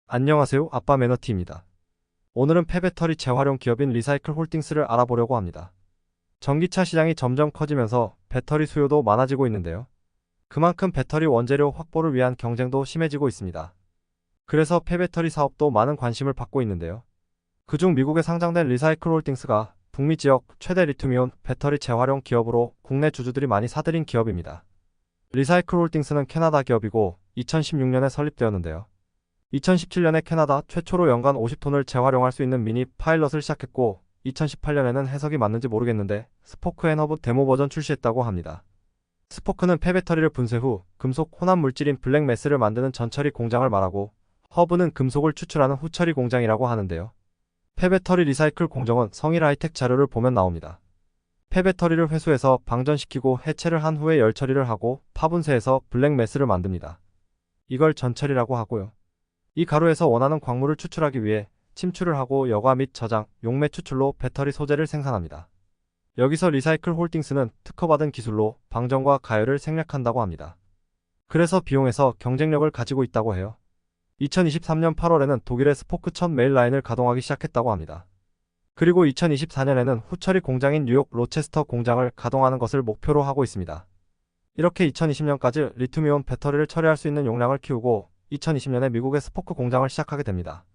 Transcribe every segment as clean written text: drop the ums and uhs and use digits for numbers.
안녕하세요. 아빠 매너티입니다. 오늘은 폐배터리 재활용 기업인 리사이클 홀딩스를 알아보려고 합니다. 전기차 시장이 점점 커지면서 배터리 수요도 많아지고 있는데요. 그만큼 배터리 원재료 확보를 위한 경쟁도 심해지고 있습니다. 그래서 폐배터리 사업도 많은 관심을 받고 있는데요. 그중 미국에 상장된 리사이클 홀딩스가 북미 지역 최대 리튬이온 배터리 재활용 기업으로 국내 주주들이 많이 사들인 기업입니다. 리사이클 홀딩스는 캐나다 기업이고 2016년에 설립되었는데요. 2017년에 캐나다 최초로 연간 50톤을 재활용할 수 있는 미니 파일럿을 시작했고 2018년에는 해석이 맞는지 모르겠는데 스포크 앤 허브 데모 버전 출시했다고 합니다. 스포크는 폐배터리를 분쇄 후 금속 혼합 물질인 블랙매스를 만드는 전처리 공장을 말하고 허브는 금속을 추출하는 후처리 공장이라고 하는데요. 폐배터리 리사이클 공정은 성일 하이텍 자료를 보면 나옵니다. 폐배터리를 회수해서 방전시키고 해체를 한 후에 열처리를 하고 파분쇄해서 블랙매스를 만듭니다. 이걸 전처리라고 하고요. 이 가루에서 원하는 광물을 추출하기 위해 침출을 하고 여과 및 저장, 용매 추출로 배터리 소재를 생산합니다. 여기서 리사이클 홀딩스는 특허받은 기술로 방전과 가열을 생략한다고 합니다. 그래서 비용에서 경쟁력을 가지고 있다고 해요. 2023년 8월에는 독일의 스포크 첫 메일 라인을 가동하기 시작했다고 합니다. 그리고 2024년에는 후처리 공장인 뉴욕 로체스터 공장을 가동하는 것을 목표로 하고 있습니다. 이렇게 2020년까지 리튬이온 배터리를 처리할 수 있는 용량을 키우고 2020년에 미국의 스포크 공장을 시작하게 됩니다.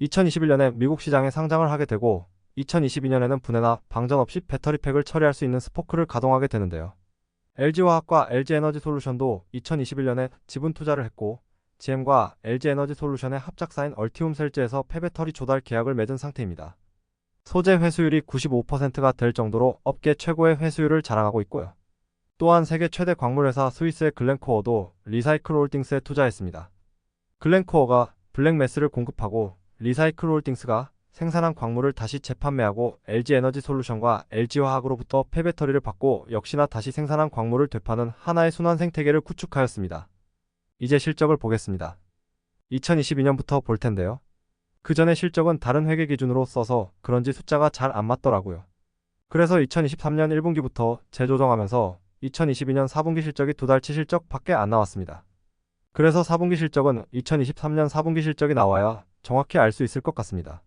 2021년에 미국 시장에 상장을 하게 되고 2022년에는 분해나 방전 없이 배터리팩을 처리할 수 있는 스포크를 가동하게 되는데요. LG화학과 LG에너지솔루션도 2021년에 지분 투자를 했고 GM과 LG에너지솔루션의 합작사인 얼티움셀즈에서 폐배터리 조달 계약을 맺은 상태입니다. 소재 회수율이 95%가 될 정도로 업계 최고의 회수율을 자랑하고 있고요. 또한 세계 최대 광물회사 스위스의 글렌코어도 리사이클 홀딩스에 투자했습니다. 글렌코어가 블랙매스를 공급하고 리사이클 홀딩스가 생산한 광물을 다시 재판매하고 LG에너지솔루션과 LG화학으로부터 폐배터리를 받고 역시나 다시 생산한 광물을 되파는 하나의 순환 생태계를 구축하였습니다. 이제 실적을 보겠습니다. 2022년부터 볼 텐데요. 그 전에 실적은 다른 회계 기준으로 써서 그런지 숫자가 잘 안 맞더라고요. 그래서 2023년 1분기부터 재조정하면서 2022년 4분기 실적이 두 달치 실적밖에 안 나왔습니다. 그래서 4분기 실적은 2023년 4분기 실적이 나와야 정확히 알 수 있을 것 같습니다.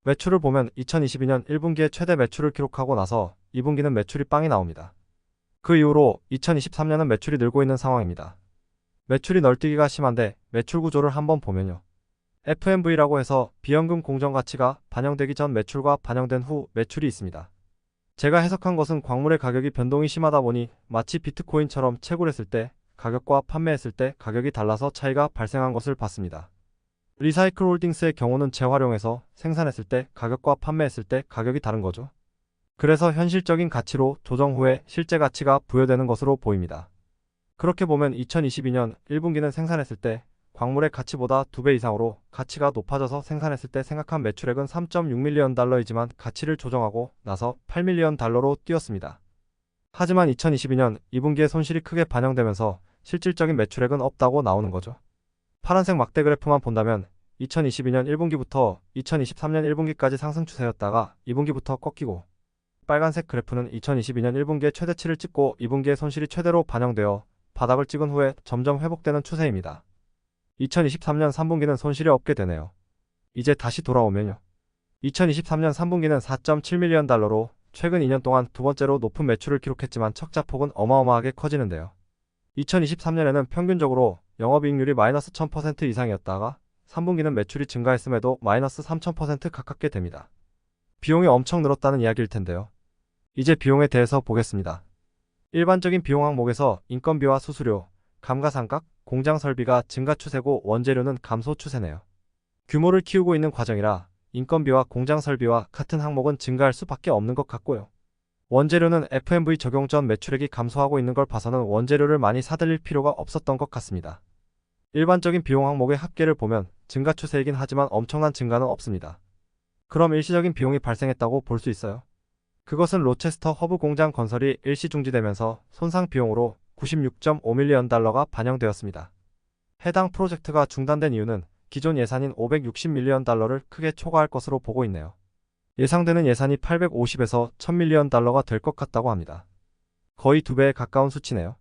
매출을 보면 2022년 1분기에 최대 매출을 기록하고 나서 2분기는 매출이 빵이 나옵니다. 그 이후로 2023년은 매출이 늘고 있는 상황입니다. 매출이 널뛰기가 심한데 매출 구조를 한번 보면요. FMV라고 해서 비연금 공정 가치가 반영되기 전 매출과 반영된 후 매출이 있습니다. 제가 해석한 것은 광물의 가격이 변동이 심하다 보니 마치 비트코인처럼 채굴했을 때 가격과 판매했을 때 가격이 달라서 차이가 발생한 것을 봤습니다. 리사이클 홀딩스의 경우는 재활용해서 생산했을 때 가격과 판매했을 때 가격이 다른 거죠. 그래서 현실적인 가치로 조정 후에 실제 가치가 부여되는 것으로 보입니다. 그렇게 보면 2022년 1분기는 생산했을 때 광물의 가치보다 2배 이상으로 가치가 높아져서 생산했을 때 생각한 매출액은 3.6밀리언 달러이지만 가치를 조정하고 나서 8밀리언 달러로 뛰었습니다. 하지만 2022년 2분기에 손실이 크게 반영되면서 실질적인 매출액은 없다고 나오는 거죠. 파란색 막대 그래프만 본다면 2022년 1분기부터 2023년 1분기까지 상승 추세였다가 2분기부터 꺾이고 빨간색 그래프는 2022년 1분기에 최대치를 찍고 2분기에 손실이 최대로 반영되어 바닥을 찍은 후에 점점 회복되는 추세입니다. 2023년 3분기는 손실이 없게 되네요. 이제 다시 돌아오면요. 2023년 3분기는 4.7밀리언 달러로 최근 2년 동안 두 번째로 높은 매출을 기록했지만 척자폭은 어마어마하게 커지는데요. 2023년에는 평균적으로 영업이익률이 마이너스 1000% 이상이었다가 3분기는 매출이 증가했음에도 마이너스 3000% 가깝게 됩니다. 비용이 엄청 늘었다는 이야기일 텐데요. 이제 비용에 대해서 보겠습니다. 일반적인 비용 항목에서 인건비와 수수료, 감가상각, 공장 설비가 증가 추세고 원재료는 감소 추세네요. 규모를 키우고 있는 과정이라 인건비와 공장 설비와 같은 항목은 증가할 수밖에 없는 것 같고요. 원재료는 FMV 적용 전 매출액이 감소하고 있는 걸 봐서는 원재료를 많이 사들일 필요가 없었던 것 같습니다. 일반적인 비용 항목의 합계를 보면 증가 추세이긴 하지만 엄청난 증가는 없습니다. 그럼 일시적인 비용이 발생했다고 볼 수 있어요. 그것은 로체스터 허브 공장 건설이 일시 중지되면서 손상 비용으로 96.5밀리언 달러가 반영되었습니다. 해당 프로젝트가 중단된 이유는 기존 예산인 560밀리언 달러를 크게 초과할 것으로 보고 있네요. 예상되는 예산이 850에서 1000밀리언 달러가 될 것 같다고 합니다. 거의 2배에 가까운 수치네요.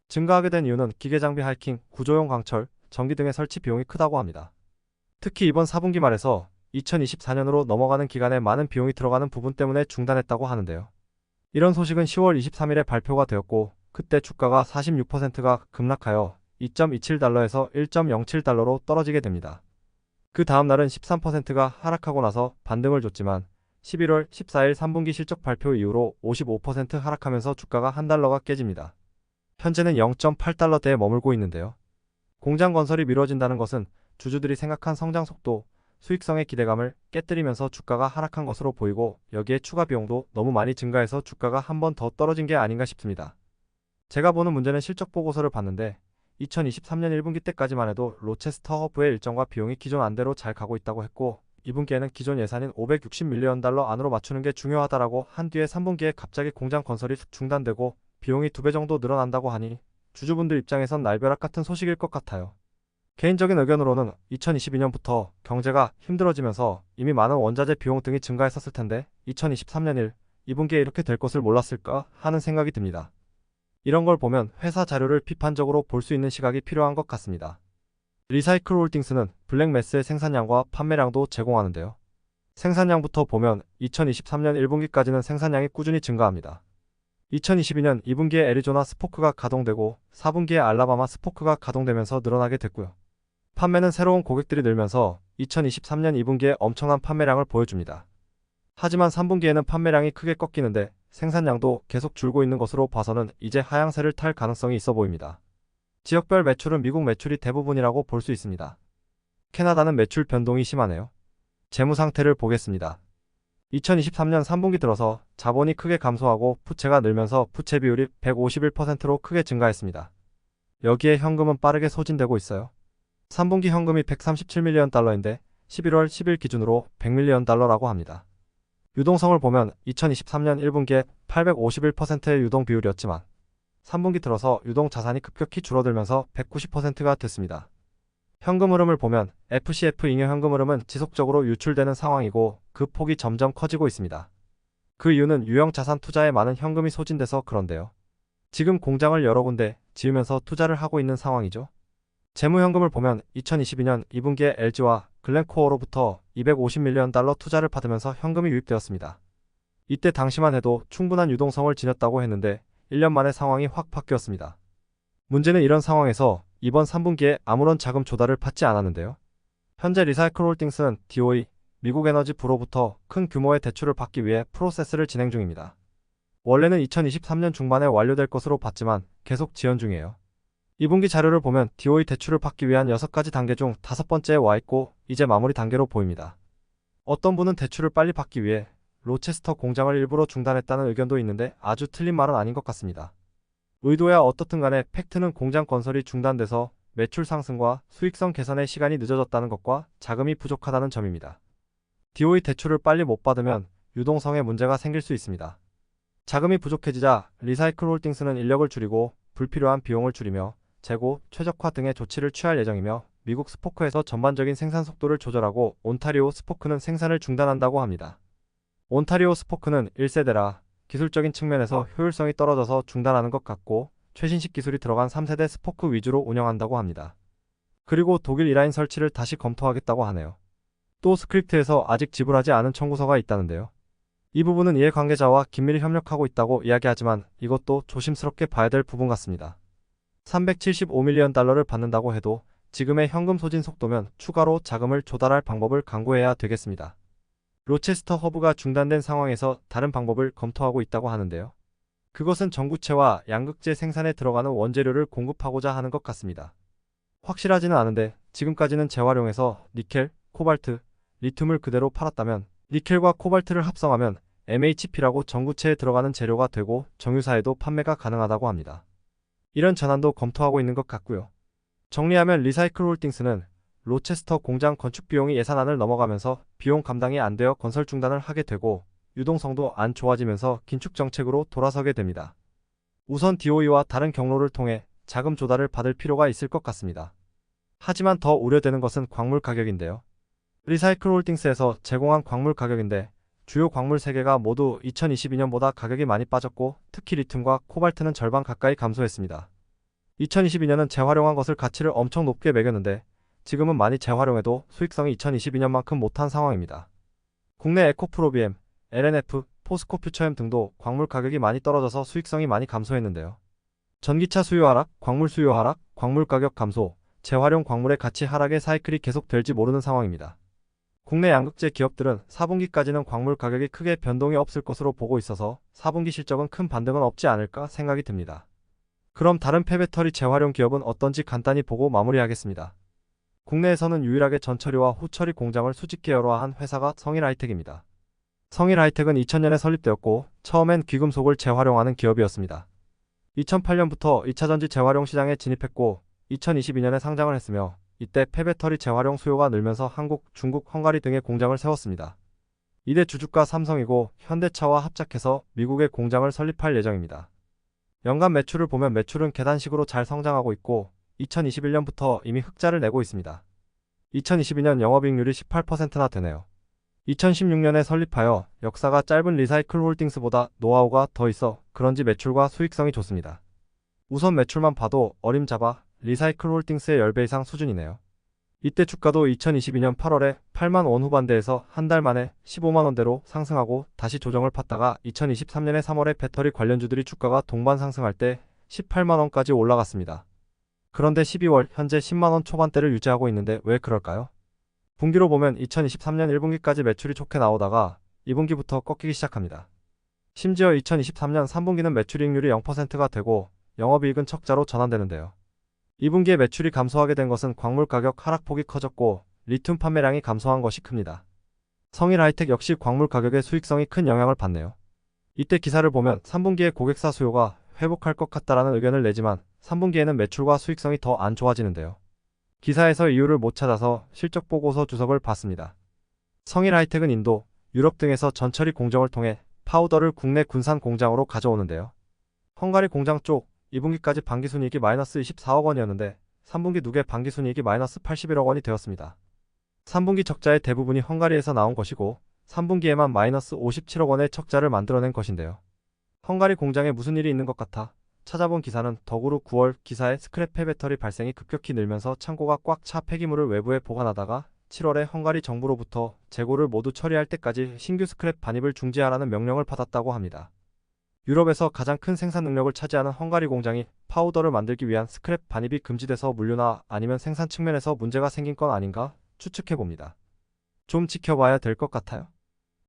증가하게 된 이유는 기계장비 하이킹, 구조용 강철, 전기 등의 설치 비용이 크다고 합니다. 특히 이번 4분기 말에서 2024년으로 넘어가는 기간에 많은 비용이 들어가는 부분 때문에 중단했다고 하는데요. 이런 소식은 10월 23일에 발표가 되었고 그때 주가가 46%가 급락하여 2.27달러에서 1.07달러로 떨어지게 됩니다. 그 다음 날은 13%가 하락하고 나서 반등을 줬지만 11월 14일 3분기 실적 발표 이후로 55% 하락하면서 주가가 한 달러가 깨집니다. 현재는 0.8달러대에 머물고 있는데요. 공장 건설이 미뤄진다는 것은 주주들이 생각한 성장 속도, 수익성의 기대감을 깨뜨리면서 주가가 하락한 것으로 보이고 여기에 추가 비용도 너무 많이 증가해서 주가가 한 번 더 떨어진 게 아닌가 싶습니다. 제가 보는 문제는 실적 보고서를 봤는데 2023년 1분기 때까지만 해도 로체스터 허브의 일정과 비용이 기존 안대로 잘 가고 있다고 했고 2분기에는 기존 예산인 560밀리언 달러 안으로 맞추는 게 중요하다라고 한 뒤에 3분기에 갑자기 공장 건설이 중단되고 비용이 2배 정도 늘어난다고 하니 주주분들 입장에선 날벼락 같은 소식일 것 같아요. 개인적인 의견으로는 2022년부터 경제가 힘들어지면서 이미 많은 원자재 비용 등이 증가했었을 텐데 2023년 2분기에 이렇게 될 것을 몰랐을까 하는 생각이 듭니다. 이런 걸 보면 회사 자료를 비판적으로 볼 수 있는 시각이 필요한 것 같습니다. 리사이클 홀딩스는 블랙매스의 생산량과 판매량도 제공하는데요. 생산량부터 보면 2023년 1분기까지는 생산량이 꾸준히 증가합니다. 2022년 2분기에 애리조나 스포크가 가동되고 4분기에 알라바마 스포크가 가동되면서 늘어나게 됐고요. 판매는 새로운 고객들이 늘면서 2023년 2분기에 엄청난 판매량을 보여줍니다. 하지만 3분기에는 판매량이 크게 꺾이는데 생산량도 계속 줄고 있는 것으로 봐서는 이제 하향세를 탈 가능성이 있어 보입니다. 지역별 매출은 미국 매출이 대부분이라고 볼 수 있습니다. 캐나다는 매출 변동이 심하네요. 재무 상태를 보겠습니다. 2023년 3분기 들어서 자본이 크게 감소하고 부채가 늘면서 부채 비율이 151%로 크게 증가했습니다. 여기에 현금은 빠르게 소진되고 있어요. 3분기 현금이 137밀리언 달러인데 11월 10일 기준으로 100밀리언 달러라고 합니다. 유동성을 보면 2023년 1분기에 851%의 유동 비율이었지만 3분기 들어서 유동 자산이 급격히 줄어들면서 190%가 됐습니다. 현금 흐름을 보면 FCF 잉여 현금 흐름은 지속적으로 유출되는 상황이고 그 폭이 점점 커지고 있습니다. 그 이유는 유형 자산 투자에 많은 현금이 소진돼서 그런데요. 지금 공장을 여러 군데 지으면서 투자를 하고 있는 상황이죠. 재무 현금을 보면 2022년 2분기에 LG와 글렌코어로부터 250밀리언 달러 투자를 받으면서 현금이 유입되었습니다. 이때 당시만 해도 충분한 유동성을 지녔다고 했는데 1년 만에 상황이 확 바뀌었습니다. 문제는 이런 상황에서 이번 3분기에 아무런 자금 조달을 받지 않았는데요. 현재 리사이클 홀딩스는 DOE, 미국 에너지 부로부터 큰 규모의 대출을 받기 위해 프로세스를 진행 중입니다. 원래는 2023년 중반에 완료될 것으로 봤지만 계속 지연 중이에요. 2분기 자료를 보면 DOE 대출을 받기 위한 6가지 단계 중 5번째에 와 있고 이제 마무리 단계로 보입니다. 어떤 분은 대출을 빨리 받기 위해 로체스터 공장을 일부러 중단했다는 의견도 있는데 아주 틀린 말은 아닌 것 같습니다. 의도야 어떻든 간에 팩트는 공장 건설이 중단돼서 매출 상승과 수익성 개선의 시간이 늦어졌다는 것과 자금이 부족하다는 점입니다. DOE 대출을 빨리 못 받으면 유동성에 문제가 생길 수 있습니다. 자금이 부족해지자 리사이클 홀딩스는 인력을 줄이고 불필요한 비용을 줄이며 재고, 최적화 등의 조치를 취할 예정이며 미국 스포크에서 전반적인 생산 속도를 조절하고 온타리오 스포크는 생산을 중단한다고 합니다. 온타리오 스포크는 1세대라 기술적인 측면에서 효율성이 떨어져서 중단하는 것 같고 최신식 기술이 들어간 3세대 스포크 위주로 운영한다고 합니다. 그리고 독일 이라인 설치를 다시 검토하겠다고 하네요. 또 스크립트에서 아직 지불하지 않은 청구서가 있다는데요. 이 부분은 이해관계자와 긴밀히 협력하고 있다고 이야기하지만 이것도 조심스럽게 봐야 될 부분 같습니다. 375밀리언 달러를 받는다고 해도 지금의 현금 소진 속도면 추가로 자금을 조달할 방법을 강구해야 되겠습니다. 로체스터 허브가 중단된 상황에서 다른 방법을 검토하고 있다고 하는데요. 그것은 전구체와 양극재 생산에 들어가는 원재료를 공급하고자 하는 것 같습니다. 확실하지는 않은데 지금까지는 재활용해서 니켈, 코발트, 리튬을 그대로 팔았다면 니켈과 코발트를 합성하면 MHP라고 전구체에 들어가는 재료가 되고 정유사에도 판매가 가능하다고 합니다. 이런 전환도 검토하고 있는 것 같고요. 정리하면 리사이클 홀딩스는 로체스터 공장 건축 비용이 예산안을 넘어가면서 비용 감당이 안 되어 건설 중단을 하게 되고 유동성도 안 좋아지면서 긴축 정책으로 돌아서게 됩니다. 우선 DOE와 다른 경로를 통해 자금 조달을 받을 필요가 있을 것 같습니다. 하지만 더 우려되는 것은 광물 가격인데요. 리사이클 홀딩스에서 제공한 광물 가격인데 주요 광물 3개가 모두 2022년보다 가격이 많이 빠졌고 특히 리튬과 코발트는 절반 가까이 감소했습니다. 2022년은 재활용한 것을 가치를 엄청 높게 매겼는데 지금은 많이 재활용해도 수익성이 2022년만큼 못한 상황입니다. 국내 에코프로비엠, LNF, 포스코 퓨처엠 등도 광물 가격이 많이 떨어져서 수익성이 많이 감소했는데요. 전기차 수요 하락, 광물 수요 하락, 광물 가격 감소, 재활용 광물의 가치 하락의 사이클이 계속될지 모르는 상황입니다. 국내 양극재 기업들은 4분기까지는 광물 가격이 크게 변동이 없을 것으로 보고 있어서 4분기 실적은 큰 반등은 없지 않을까 생각이 듭니다. 그럼 다른 폐배터리 재활용 기업은 어떤지 간단히 보고 마무리하겠습니다. 국내에서는 유일하게 전처리와 후처리 공장을 수직 계열화한 한 회사가 성일하이텍입니다. 성일하이텍은 2000년에 설립되었고 처음엔 귀금속을 재활용하는 기업이었습니다. 2008년부터 2차전지 재활용 시장에 진입했고 2022년에 상장을 했으며 이때 폐배터리 재활용 수요가 늘면서 한국, 중국, 헝가리 등의 공장을 세웠습니다. 이대 주주가 삼성이고 현대차와 합작해서 미국에 공장을 설립할 예정입니다. 연간 매출을 보면 매출은 계단식으로 잘 성장하고 있고 2021년부터 이미 흑자를 내고 있습니다. 2022년 영업이익률이 18%나 되네요. 2016년에 설립하여 역사가 짧은 리사이클 홀딩스보다 노하우가 더 있어 그런지 매출과 수익성이 좋습니다. 우선 매출만 봐도 어림잡아 리사이클 홀딩스의 10배 이상 수준이네요. 이때 주가도 2022년 8월에 8만 원 후반대에서 한 달 만에 15만 원대로 상승하고 다시 조정을 팠다가 2023년에 3월에 배터리 관련주들이 주가가 동반 상승할 때 18만 원까지 올라갔습니다. 그런데 12월 현재 10만 원 초반대를 유지하고 있는데 왜 그럴까요? 분기로 보면 2023년 1분기까지 매출이 좋게 나오다가 2분기부터 꺾이기 시작합니다. 심지어 2023년 3분기는 매출이익률이 0%가 되고 영업이익은 적자로 전환되는데요. 2분기에 매출이 감소하게 된 것은 광물 가격 하락폭이 커졌고 리튬 판매량이 감소한 것이 큽니다. 성일하이텍 역시 광물 가격의 수익성이 큰 영향을 받네요. 이때 기사를 보면 3분기에 고객사 수요가 회복할 것 같다라는 의견을 내지만 3분기에는 매출과 수익성이 더 안 좋아지는데요. 기사에서 이유를 못 찾아서 실적 보고서 주석을 봤습니다. 성일하이텍은 인도, 유럽 등에서 전처리 공정을 통해 파우더를 국내 군산 공장으로 가져오는데요. 헝가리 공장 쪽 2분기까지 반기순이익이 마이너스 24억 원이었는데 3분기 누계 반기순이익이 마이너스 81억 원이 되었습니다. 3분기 적자의 대부분이 헝가리에서 나온 것이고 3분기에만 마이너스 57억 원의 적자를 만들어낸 것인데요. 헝가리 공장에 무슨 일이 있는 것 같아 찾아본 기사는 덕으로 9월 기사에 스크랩 폐배터리 발생이 급격히 늘면서 창고가 꽉 차 폐기물을 외부에 보관하다가 7월에 헝가리 정부로부터 재고를 모두 처리할 때까지 신규 스크랩 반입을 중지하라는 명령을 받았다고 합니다. 유럽에서 가장 큰 생산 능력을 차지하는 헝가리 공장이 파우더를 만들기 위한 스크랩 반입이 금지돼서 물류나 아니면 생산 측면에서 문제가 생긴 건 아닌가 추측해봅니다. 좀 지켜봐야 될 것 같아요.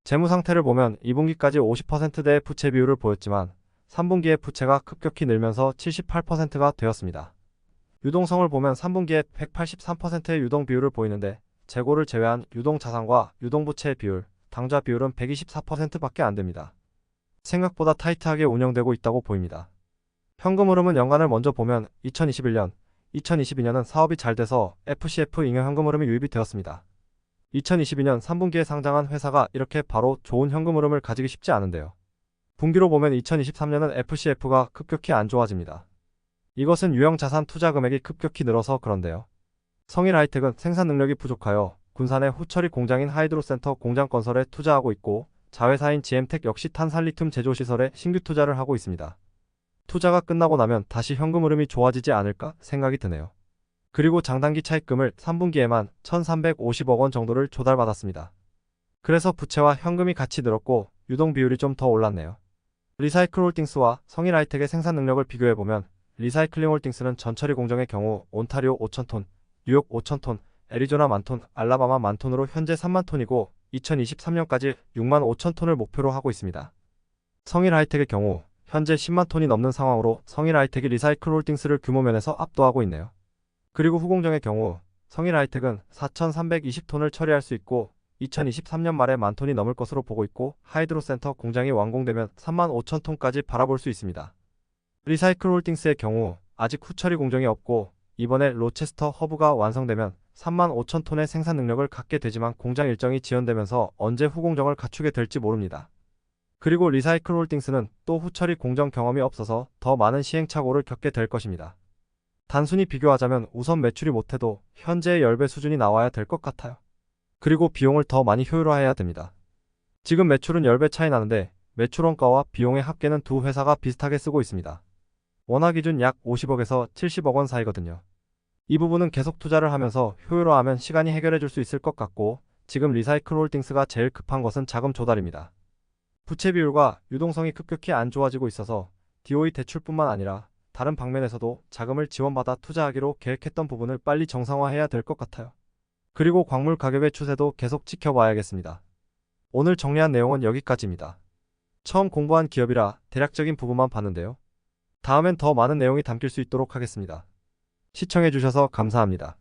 재무 상태를 보면 2분기까지 50%대의 부채 비율을 보였지만 3분기에 부채가 급격히 늘면서 78%가 되었습니다. 유동성을 보면 3분기에 183%의 유동 비율을 보이는데 재고를 제외한 유동 자산과 유동 부채의 비율, 당좌 비율은 124%밖에 안 됩니다. 생각보다 타이트하게 운영되고 있다고 보입니다. 현금 흐름은 연간을 먼저 보면 2021년, 2022년은 사업이 잘 돼서 FCF 잉여 현금 흐름이 유입이 되었습니다. 2022년 3분기에 상장한 회사가 이렇게 바로 좋은 현금 흐름을 가지기 쉽지 않은데요. 분기로 보면 2023년은 FCF가 급격히 안 좋아집니다. 이것은 유형 자산 투자 금액이 급격히 늘어서 그런데요. 성일하이텍은 생산 능력이 부족하여 군산의 후처리 공장인 하이드로센터 공장 건설에 투자하고 있고 자회사인 GM텍 역시 탄산리튬 제조 시설에 신규 투자를 하고 있습니다. 투자가 끝나고 나면 다시 현금 흐름이 좋아지지 않을까 생각이 드네요. 그리고 장단기 차입금을 3분기에만 1,350억 원 정도를 조달받았습니다. 그래서 부채와 현금이 같이 늘었고 유동 비율이 좀 더 올랐네요. 리사이클 홀딩스와 성일하이텍의 생산 능력을 비교해보면 리사이클링 홀딩스는 전처리 공정의 경우 온타리오 5,000톤, 뉴욕 5,000톤, 애리조나 10,000톤, 알라바마 10,000톤으로 현재 30,000톤이고 2023년까지 65,000톤을 목표로 하고 있습니다. 성일하이텍의 경우 현재 10만 톤이 넘는 상황으로 성일하이텍이 리사이클 홀딩스를 규모 면에서 압도하고 있네요. 그리고 후공정의 경우 성일하이텍은 4,320톤을 처리할 수 있고 2023년 말에 10,000톤이 넘을 것으로 보고 있고 하이드로센터 공장이 완공되면 35,000톤까지 바라볼 수 있습니다. 리사이클 홀딩스의 경우 아직 후처리 공정이 없고 이번에 로체스터 허브가 완성되면 35,000톤의 생산 능력을 갖게 되지만 공장 일정이 지연되면서 언제 후공정을 갖추게 될지 모릅니다. 그리고 리사이클 홀딩스는 또 후처리 공정 경험이 없어서 더 많은 시행착오를 겪게 될 것입니다. 단순히 비교하자면 우선 매출이 못해도 현재의 10배 수준이 나와야 될 것 같아요. 그리고 비용을 더 많이 효율화해야 됩니다. 지금 매출은 10배 차이 나는데 매출 원가와 비용의 합계는 두 회사가 비슷하게 쓰고 있습니다. 원화 기준 약 50억에서 70억 원 사이거든요. 이 부분은 계속 투자를 하면서 효율화하면 시간이 해결해 줄 수 있을 것 같고, 지금 리사이클 홀딩스가 제일 급한 것은 자금 조달입니다. 부채 비율과 유동성이 급격히 안 좋아지고 있어서 DOE 대출뿐만 아니라 다른 방면에서도 자금을 지원받아 투자하기로 계획했던 부분을 빨리 정상화해야 될 것 같아요. 그리고 광물 가격의 추세도 계속 지켜봐야겠습니다. 오늘 정리한 내용은 여기까지입니다. 처음 공부한 기업이라 대략적인 부분만 봤는데요. 다음엔 더 많은 내용이 담길 수 있도록 하겠습니다. 시청해주셔서 감사합니다.